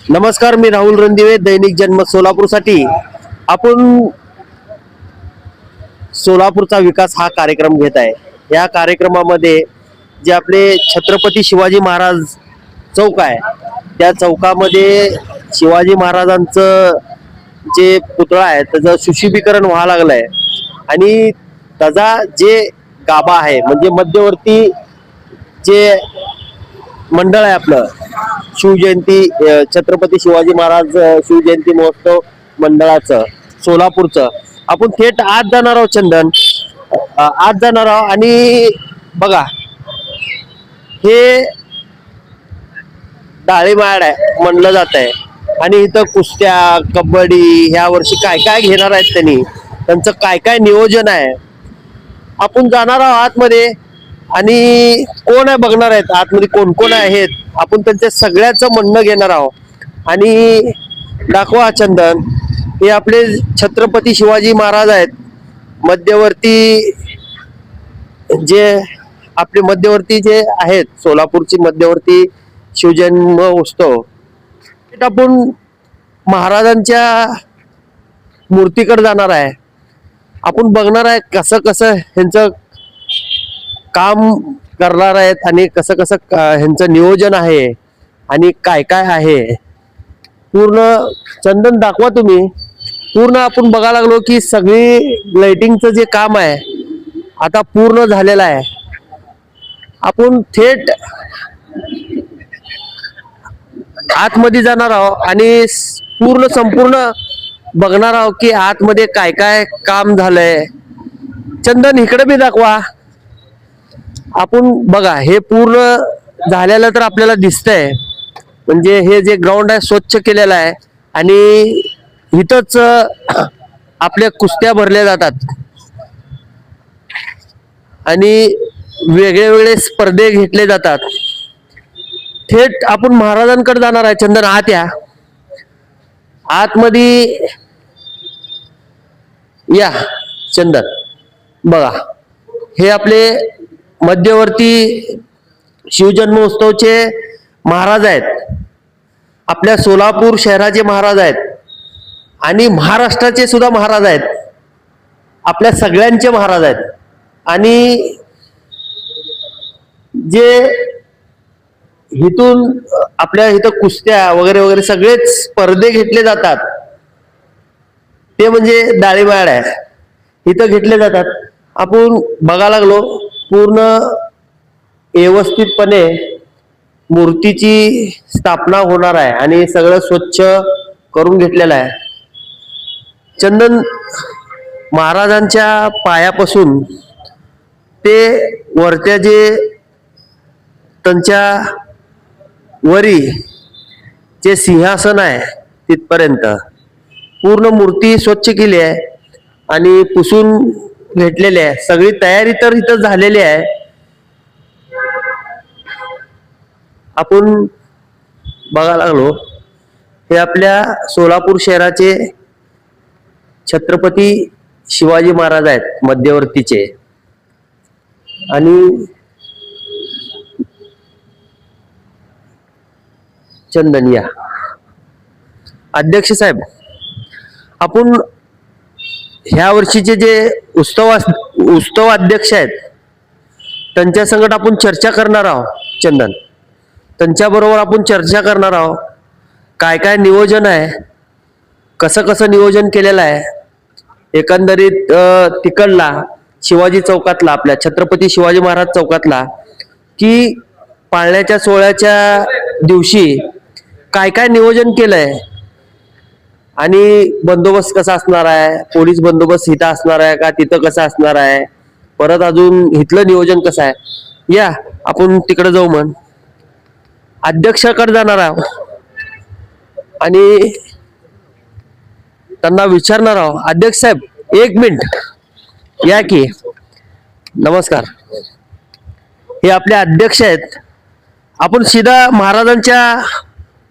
नमस्कार, मी राहुल रणदिवे, दैनिक जनमत सोलापूरसाठी. आपण सोलापूरचा विकास हा कार्यक्रम घेत आहे. या कार्यक्रमामध्ये जे आपले छत्रपती शिवाजी महाराज चौक आहे, त्या चौकामध्ये शिवाजी महाराजांचं जे पुतळा आहे त्याचं सुशोभीकरण व्हायला लागलंय. आणि त्याचा जे गाभा आहे म्हणजे मध्यवर्ती जे मंडळ आहे आपलं शिवजयंती, छत्रपती शिवाजी महाराज शिवजयंती महोत्सव मंडळाचं सोलापूरचं, आपण थेट आज जाणार आहोत. चंदन, आज जाणार आहोत. आणि बघा, हे डाळीमाड आहे म्हणलं जात आहे. आणि इथं कुस्त्या, कबड्डी ह्या वर्षी काय काय घेणार आहेत त्यांनी, त्यांचं काय काय नियोजन आहे, आपण जाणार आहोत आतमध्ये. आणि कोण आहे बघणार आहेत आतमध्ये, कोण कोण आहेत, आपण त्यांच्या सगळ्याचं म्हणणं घेणार आहोत. आणि दाखवा चंदन, हे आपले छत्रपती शिवाजी महाराज आहेत. मध्यवर्ती जे आपले मध्यवर्ती जे आहेत, सोलापूरची मध्यवर्ती शिवजन्म उत्सव, आपण महाराजांच्या मूर्तीकडे जाणार आहे. आपण बघणार आहे कसं कसं ह्यांचं काम करणार आहेत आणि कसं कसं ह्यांचं नियोजन आहे आणि काय काय आहे पूर्ण. चंदन दाखवा तुम्ही पूर्ण. आपण बघायला लागलो की सगळी लाइटिंगचं जे काम आहे आता पूर्ण झालेलं आहे. आपण थेट आतमध्ये जाणार आहोत आणि पूर्ण संपूर्ण बघणार आहोत की आतमध्ये काय काय काम झालंय. चंदन, इकडे बी दाखवा. आपण बघा, हे पूर्ण झालेलं तर आपल्याला दिसतंय. म्हणजे हे जे ग्राउंड आहे स्वच्छ केलेलं आहे आणि इथंच आपल्या कुस्त्या भरल्या जातात आणि वेगळे वेगळे स्पर्धे घेतले जातात. थेट आपण महाराजांकडे जाणार आहे. चंदन, आत या, आतमध्ये या. चंदन बघा, हे आपले मध्यवर्ती शिवजन्मोत्सवचे महाराज आहेत, आपल्या सोलापूर शहराचे महाराज आहेत आणि महाराष्ट्राचे सुद्धा महाराज आहेत, आपल्या सगळ्यांचे महाराज आहेत. आणि जे इथून आपल्या इथं कुस्त्या वगैरे वगैरे सगळेच स्पर्धे घेतले जातात, ते म्हणजे डाळीमाड आहे, इथं घेतले जातात. आपण बघायला लागलो पूर्ण व्यवस्थितपणे मूर्तीची स्थापना होणार आहे आणि सगळं स्वच्छ करून घेतलेलं आहे. चंदन, महाराजांच्या पायापासून ते वरत्या जे त्यांच्या वरी जे सिंहासन आहे तिथपर्यंत पूर्ण मूर्ती स्वच्छ केली आहे आणि पुसून घेतलेली आहे. सगळी तयारी तर इथं झालेली आहे. आपण बघायला लागलो, हे आपल्या सोलापूर शहराचे छत्रपती शिवाजी महाराज आहेत मध्यवर्तीचे. आणि चंदन, या अध्यक्ष साहेब, आपण ह्या वर्षीचे जे उत्सव अध्यक्ष आहेत त्यांच्या संगत आपण चर्चा करणार आहोत. चंदन, त्यांच्या बरोबर आपण चर्चा करणार आहोत. काय काय नियोजन आहे, कसं कसं नियोजन केलेलं आहे, एकंदरीत तिकडला शिवाजी चौकातला, आपल्या छत्रपती शिवाजी महाराज चौकातला, की पाळण्याच्या सोहळ्याच्या दिवशी काय काय नियोजन केलंय आणि बंदोबस्त कसा असणार आहे, पोलीस बंदोबस्त इथं असणार आहे का तिथं कसं असणार आहे, परत अजून इथलं नियोजन कसं आहे. या आपण तिकडे जाऊ. म्हण अध्यक्षाकडे जाणार आहोत आणि त्यांना विचारणार आहोत. अध्यक्ष साहेब, एक मिनिट या की. नमस्कार, हे आपले अध्यक्ष आहेत. आपण सीधा महाराजांच्या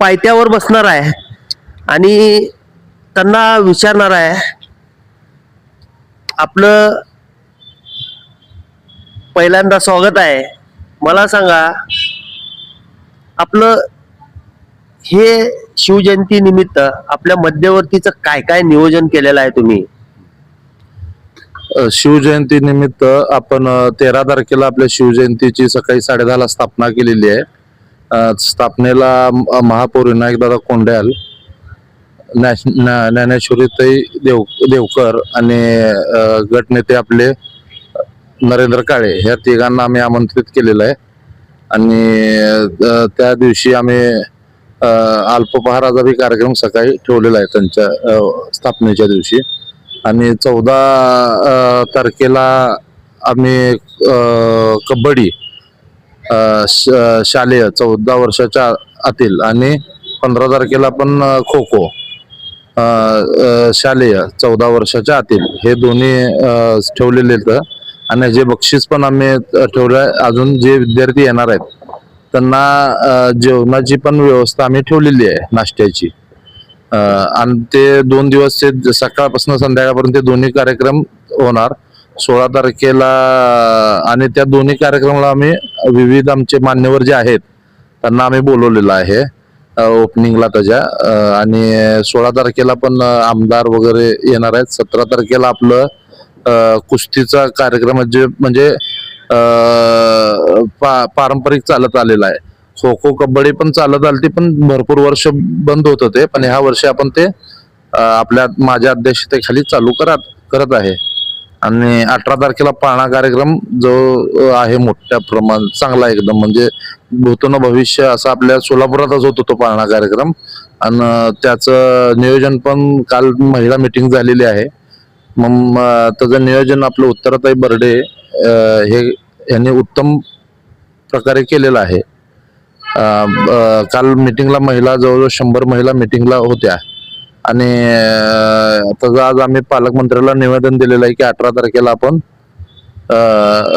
पायथ्यावर बसणार आहे आणि त्यांना विचारणार आहे, आपलं पहिल्यांदा स्वागत आहे. मला सांगा, आपलं हे शिवजयंती निमित्त आपल्या मध्यवर्तीचं काय काय नियोजन केलेलं आहे तुम्ही? शिवजयंती निमित्त आपण 13 तारखेला आपल्या शिवजयंतीची सकाळी 10:30 स्थापना केलेली आहे. स्थापनेला महापौर विनायकदादा कोंड्याल, ज्ञानेश्वरीताई देवकर आणि गटनेते आपले नरेंद्र काळे ह्या तिघांना आम्ही आमंत्रित केलेलं आहे. आणि त्या दिवशी आम्ही अल्पपहाराचा बी कार्यक्रम सकाळी ठेवलेला आहे त्यांच्या स्थापनेच्या दिवशी. आणि 14 तारखेला आम्ही कबड्डी शालेय 14 वर्षाच्या आतील आणि 15 तारखेला पण खो खो शालेय 14 वर्षाच्या आतील हे दोन्ही ठेवलेले आहेत. आणि जे बक्षीस पण आम्ही ठेवलंय. अजून जे विद्यार्थी येणार आहेत त्यांना जेवणाची पण व्यवस्था आम्ही ठेवलेली आहे, नाश्त्याची. आणि ते 2 दिवस ते सकाळपासून संध्याकाळपर्यंत दोन्ही कार्यक्रम होणार 16 तारखेला. आणि त्या दोन्ही कार्यक्रमाला आम्ही विविध आमचे मान्यवर जे आहेत त्यांना आम्ही बोलवलेलं आहे ओपनिंगला त्याच्या. आणि 16 तारखेला पण आमदार वगैरे येणार आहेत. 17 तारखेला आपलं कुस्तीचा कार्यक्रम जे म्हणजे पारंपरिक चालत आलेला आहे. खो खो कबड्डी पण चालत आली, पण भरपूर वर्ष बंद होत ते, पण ह्या वर्षी आपण ते माझ्या अध्यक्षतेखाली चालू करत आहे. आणि 18 तारखेला पाळणा कार्यक्रम जो आहे मोठ्या प्रमाणात चांगला एकदम, म्हणजे भूतन भविष्य असं आपल्या सोलापुरातच होतो तो पाळणा कार्यक्रम. आणि त्याचं नियोजन पण काल महिला मिटिंग झालेली आहे. मग त्याचं नियोजन आपलं उत्तराताई बर्डे हे यांनी उत्तम प्रकारे केलेलं आहे. काल मिटिंगला महिला जवळजवळ 100 महिला मिटिंगला होत्या. आणि त्याचं आज आम्ही पालकमंत्र्याला निवेदन दिलेलं आहे की 18 तारखेला आपण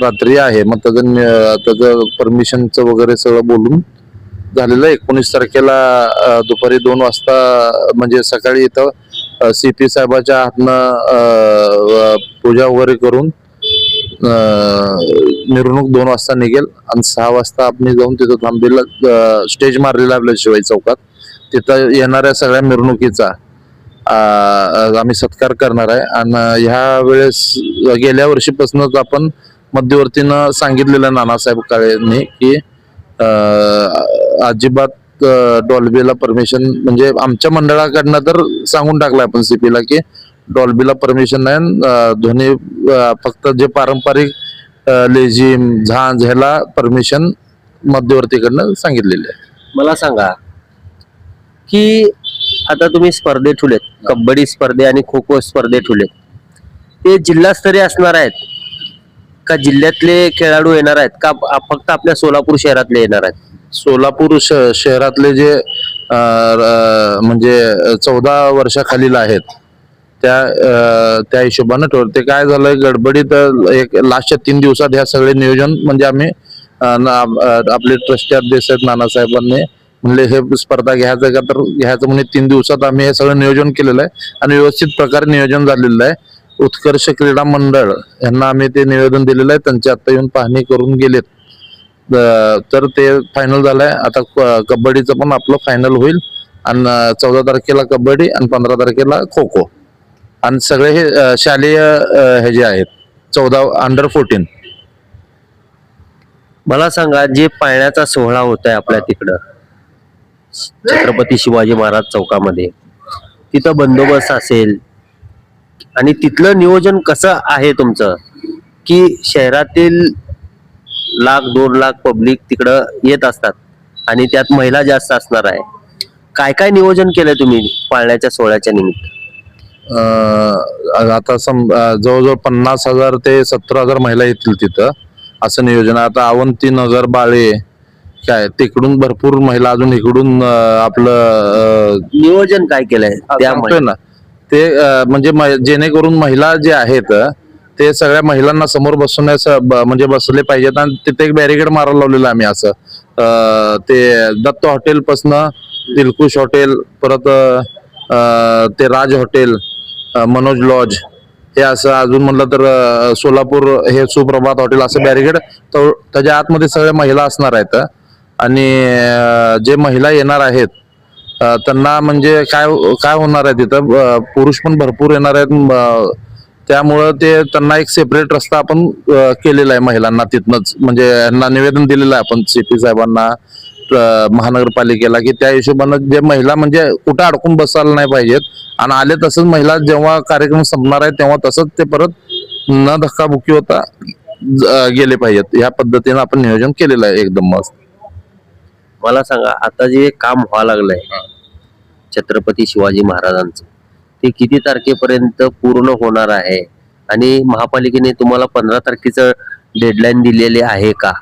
रात्री आहे. मग त्याचं परमिशनचं वगैरे सगळं बोलून झालेलं आहे. 19 तारखेला दुपारी 2 वाजता म्हणजे सकाळी इथं CP साहेबाच्या हातनं पूजा वगैरे करून मिरवणूक 2 वाजता निघेल. आणि 6 वाजता आपण जाऊन तिथं थांबलेला स्टेज मारलेला आपल्या शिवाई चौकात. तिथं येणाऱ्या सगळ्या मिरवणुकीचा आम्ही सत्कार करणार आहे. आणि ह्या वेळेस गेल्या वर्षीपासूनच आपण मध्यवर्तीनं सांगितलेलं नानासाहेब काळेंनी की अजिबात डॉल्बीला परमिशन, म्हणजे आमच्या मंडळाकडनं तर सांगून टाकलं आपण CPला की डॉल्बीला परमिशन नाही, ध्वनी फक्त जे पारंपरिक लेझिम झांज ह्याला परमिशन मध्यवर्तीकडनं सांगितलेली आहे. मला सांगा की आता तुम्ही स्पर्धे ठेवलेत, कबड्डी स्पर्धे आणि खो खो स्पर्धे ठेवलेत, ते जिल्हास्तरीय असणार आहेत का? जिल्ह्यातले खेळाडू येणार आहेत का फक्त आपल्या सोलापूर शहरातले येणार आहेत? सोलापूर शहरातले जे म्हणजे 14 वर्षाखालील आहेत त्या हिशोबानं ठेवलं. ते काय झालंय गडबडीत एक लास्टच्या 3 दिवसात ह्या सगळे नियोजन, म्हणजे आम्ही आपले ट्रस्टी अध्यक्ष आहेत नानासाहेबांनी म्हणले हे स्पर्धा घ्यायचं का, तर घ्यायचं म्हणजे 3 दिवसात आम्ही हे सगळं नियोजन केलेलं आहे. आणि व्यवस्थित प्रकारे नियोजन झालेलं आहे. उत्कर्ष क्रीडा मंडळ यांना आम्ही ते निवेदन दिलेलं आहे. त्यांची आता येऊन पाहणी करून गेलेत. तर ते फायनल झालंय. आता कबड्डीचं पण आपलं फायनल होईल. आणि 14 तारखेला कबड्डी आणि 15 तारखेला खो खो. आणि सगळे हे शालेय हे जे आहेत 14 अंडर 14. मला सांगा, जे पाळण्याचा सोहळा होत आहे आपल्या तिकडं छत्रपती शिवाजी महाराज चौकामध्ये, तिथं बंदोबस्त असेल आणि तिथलं नियोजन कसं आहे तुमचं? की शहरातील 1,00,000-2 लाख पब्लिक तिकडं येत असतात आणि त्यात महिला जास्त असणार आहे. काय काय नियोजन केलंय तुम्ही पाळण्याच्या सोहळ्याच्या निमित्त? आता जवळजवळ 50,000 ते 70,000 महिला येतील तिथं, असं नियोजन. आता अवंती नगर बाळे काय तिकडून भरपूर महिला, अजून इकडून आपलं नियोजन काय केलंय त्यामुळे ना ते म्हणजे जेणेकरून महिला जे आहेत ते सगळ्या महिलांना समोर बसवण्याचं म्हणजे बसले पाहिजेत. आणि तिथे एक बॅरिकेड मारायला लावलेलं आम्ही असं. ते दत्त हॉटेल पासनं दिलखुश हॉटेल, परत ते राज हॉटेल, मनोज लॉज, हे असं अजून म्हणलं तर सोलापूर हे सुप्रभात हॉटेल, असं बॅरिकेड त्याच्या आतमध्ये सगळ्या महिला असणार आहेत. आणि जे महिला येणार आहेत त्यांना म्हणजे काय काय होणार आहे तिथं, पुरुष पण भरपूर येणार आहेत. त्यामुळं ते त्यांना एक सेपरेट रस्ता आपण केलेला आहे महिलांना तिथनच, म्हणजे यांना निवेदन दिलेलं आहे आपण सीपी साहेबांना, महानगरपालिकेला, की त्या हिशोबानं जे महिला म्हणजे कुठं अडकून बसायला नाही पाहिजेत, आणि आले तसंच महिला जेव्हा कार्यक्रम संपणार आहे तेव्हा तसंच ते परत न धक्काबुक्की होता गेले पाहिजेत. ह्या पद्धतीनं आपण नियोजन केलेलं आहे एकदम मस्त. मला सांगा, आता जे काम व्हावं लागलंय छत्रपती शिवाजी महाराजांचं, ते किती तारखेपर्यंत पूर्ण होणार आहे? आणि महापालिकेने तुम्हाला 15 तारखेचं डेडलाईन दिलेली आहे का?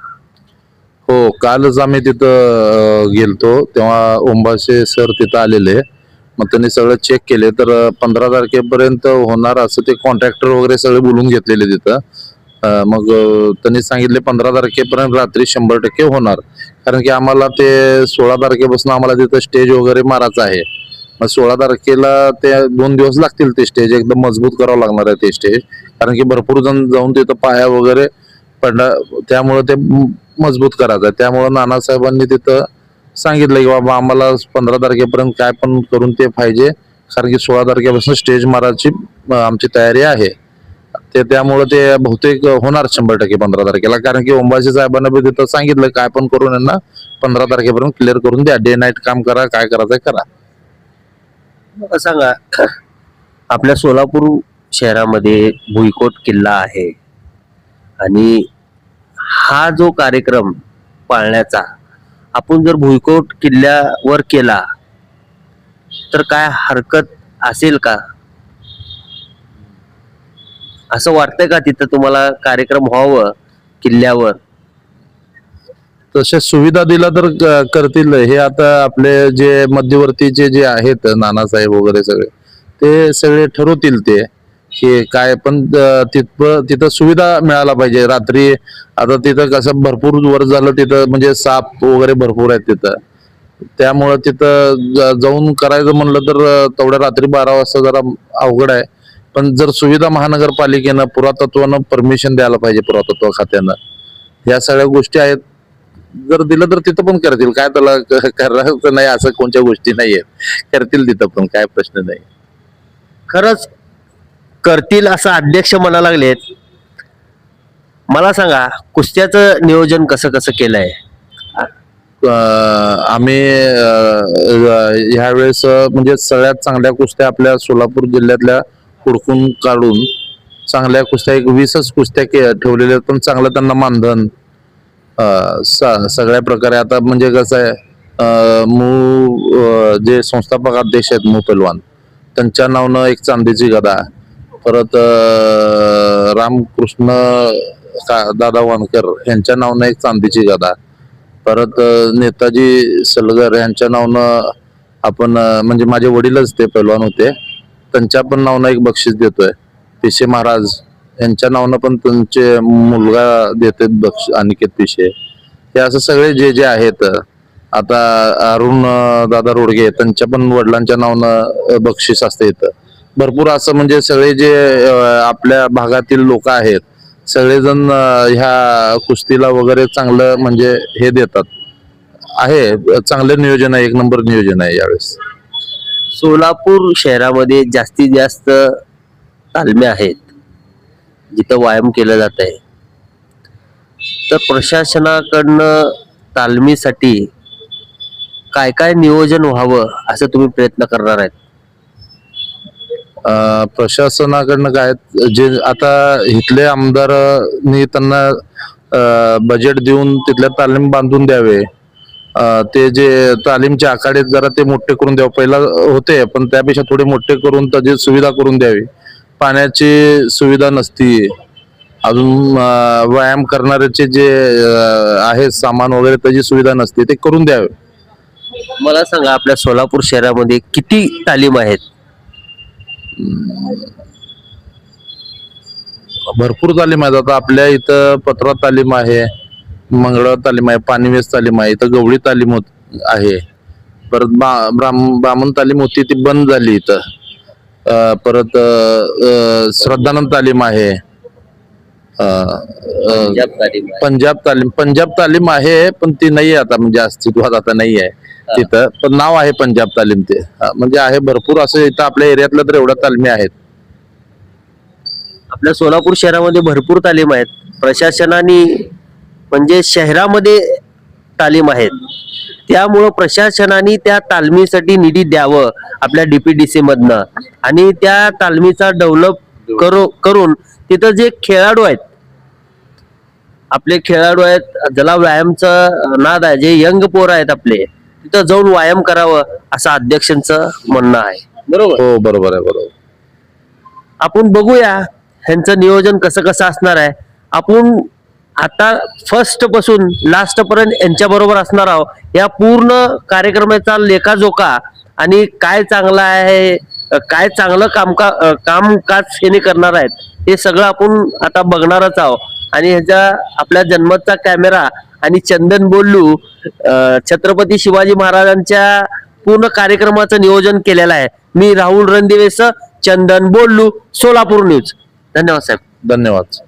हो, कालच आम्ही तिथं गेलतो, तेव्हा ओंबासे सर तिथं आलेले. मग त्यांनी सगळं चेक केले, तर 15 तारखेपर्यंत होणार असं ते कॉन्ट्रॅक्टर वगैरे सगळे बोलून घेतलेले तिथं. मग त्यांनी सांगितले 15 तारखेपर्यंत रात्री 100% होणार, कारण की आम्हाला ते 16 तारखेपासून आम्हाला तिथं स्टेज वगैरे मारायचं आहे. मग 16 तारखेला ते 2 दिवस लागतील, ते स्टेज एकदम मजबूत करावं लागणार आहे ते स्टेज, कारण की भरपूर जण जाऊन तिथं पाया वगैरे पडणार, त्यामुळे ते मजबूत करायचं आहे. त्यामुळं नानासाहेबांनी तिथं सांगितलं की बाबा आम्हाला 15 तारखेपर्यंत काय पण करून ते पाहिजे, कारण की 16 तारखेपासून स्टेज मारायची आमची तयारी आहे. ते त्यामुळे ते बहुतेक होणार 100% 15 तारखेला, कारण की ओंबाजी साहेबांना बी तिथं सांगितलं काय पण करून यांना 15 तारखेपर्यंत क्लिअर करून द्या, डे नाईट काम करा, काय करायचंय करा. मला सांगा, आपल्या सोलापूर शहरामध्ये भुईकोट किल्ला आहे, आणि हा जो कार्यक्रम पाळण्याचा आपण जर भुईकोट किल्ल्यावर केला तर काय हरकत असेल का? असं वाटतंय का तिथं तुम्हाला कार्यक्रम व्हावं किल्ल्यावर? तशा सुविधा दिला तर करतील. हे आता आपले जे मध्यवर्तीचे जे आहेत नानासाहेब वगैरे सगळे, ते सगळे ठरवतील ते की काय, पण तिथं सुविधा मिळायला पाहिजे. रात्री आता तिथं कसं भरपूर वर्ष झालं तिथं, म्हणजे साप वगैरे भरपूर आहेत तिथं, त्यामुळं तिथं जाऊन करायचं म्हणलं तर तेवढ्या रात्री 12 वाजता जरा अवघड आहे. पण जर सुविधा महानगरपालिकेनं, पुरातत्वानं परमिशन द्यायला पाहिजे, पुरातत्व खात्यानं, ह्या सगळ्या गोष्टी आहेत. जर दिलं तर तिथं पण करतील, काय त्याला करायचं नाही असं कोणत्या गोष्टी नाही आहेत, करतील तिथं पण, काय प्रश्न नाही. खरंच करतील असं अध्यक्ष म्हणा लागलेत. मला सांगा, कुस्त्याचं नियोजन कसं कसं केलंय? आम्ही ह्यावेळेस म्हणजे सगळ्यात चांगल्या कुस्त्या आपल्या सोलापूर जिल्ह्यातल्या हुडकून काढून चांगल्या कुस्त्या, एक 20च कुस्त्या ठेवलेल्या, पण चांगलं त्यांना मानधन सगळ्या प्रकारे. आता म्हणजे कसं आहे, जे संस्थापक अध्यक्ष आहेत पहलवान, त्यांच्या नावानं एक चांदीची गदा, परत रामकृष्ण दादा वानकर यांच्या नावानं एक चांदीची गदा, परत नेताजी सलगर यांच्या नावानं आपण, म्हणजे माझे वडीलच ते पहलवान होते, त्यांच्या पण नावानं एक बक्षीस देतोय. पिशे महाराज यांच्या नावानं पण त्यांचे मुलगा देते बक्षीस, अनिकेत पिशे. हे असं सगळे जे जे आहेत, आता अरुण दादा रोडगे त्यांच्या पण वडिलांच्या नावानं बक्षीस असते इथं. भरपूर असं म्हणजे सगळे जे आपल्या भागातील लोक आहेत, सगळेजण ह्या कुस्तीला वगैरे चांगलं म्हणजे हे देतात. आहे चांगलं नियोजन आहे, 1 नंबर नियोजन आहे यावेळेस. सोलापूर शहरामध्ये जास्तीत जास्त तालम्या आहेत जिथं व्यायाम केलं जात आहे, तर प्रशासनाकडनं तालमीसाठी काय काय नियोजन व्हावं असं तुम्ही प्रयत्न करणार आहेत? प्रशासनाकडनं काय, जे आता इथले आमदारांनी त्यांना बजेट देऊन तिथल्या तालीम बांधून द्यावे. ते जे तालीमचे आखाडे जरा ते मोठे करून द्यावे, पहिला होते पण त्यापेक्षा थोडे मोठे करून त्याची सुविधा करून द्यावी. पाण्याची सुविधा नसती, अजून व्यायाम करणाऱ्याचे जे आहे सामान वगैरे त्याची सुविधा नसते, ते करून द्यावे. मला सांगा, आपल्या सोलापूर शहरामध्ये किती तालीम आहेत? भरपूर तालीम आहेत. आता आपल्या इथं पत्रा तालीम आहे, मंगळवार तालीम आहे, पाणीवेस तालीम आहे, इथं गवळी तालीम आहे, परत ब्राह्मण तालीम होती ती बंद झाली इथं. परत श्रद्धानंद तालीम आहे, पंजाब तालीम आहे, पण ती नाही आता, म्हणजे अस्तित्वात आता नाही आहे. तिथं पण नाव आहे पंजाब तालीम ते म्हणजे आहे भरपूर असं इथं आपल्या एरियातलं तर एवढ्या तालमी आहेत. आपल्या सोलापूर शहरामध्ये भरपूर तालीम आहेत. प्रशासनाने म्हणजे शहरामध्ये तालीम आहेत, त्यामुळं प्रशासनाने त्या तालमीसाठी निधी द्यावं आपल्या डीपीडीसी मधनं, आणि त्या तालमीचा डेव्हलप करून तिथं जे खेळाडू आहेत, आपले खेळाडू आहेत, ज्याला व्यायामचा नाद आहे, जे यंग पोर आहेत आपले, तिथं जाऊन व्यायाम करावं असं अध्यक्षांचं म्हणणं आहे. बरोबर. हो बरोबर आहे, बरोबर. आपण बघूया ह्यांचं नियोजन कसं कसं असणार आहे. आपण आता फर्स्ट पासून लास्ट पर्यंत यांच्या बरोबर असणार आहोत. या पूर्ण कार्यक्रमाचा लेखाजोखा आणि काय चांगलं आहे, काय चांगलं कामकाज हे करणार आहेत, हे सगळं आपण आता बघणारच आहोत. आणि ह्याच्या आपल्या जन्मतचा कॅमेरा आणि चंदन बोल्लू छत्रपती शिवाजी महाराजांच्या पूर्ण कार्यक्रमाचं नियोजन केलेलं आहे. मी राहुल रणदिवेसह चंदन बोल्लू, सोलापूर न्यूज. धन्यवाद साहेब. धन्यवाद.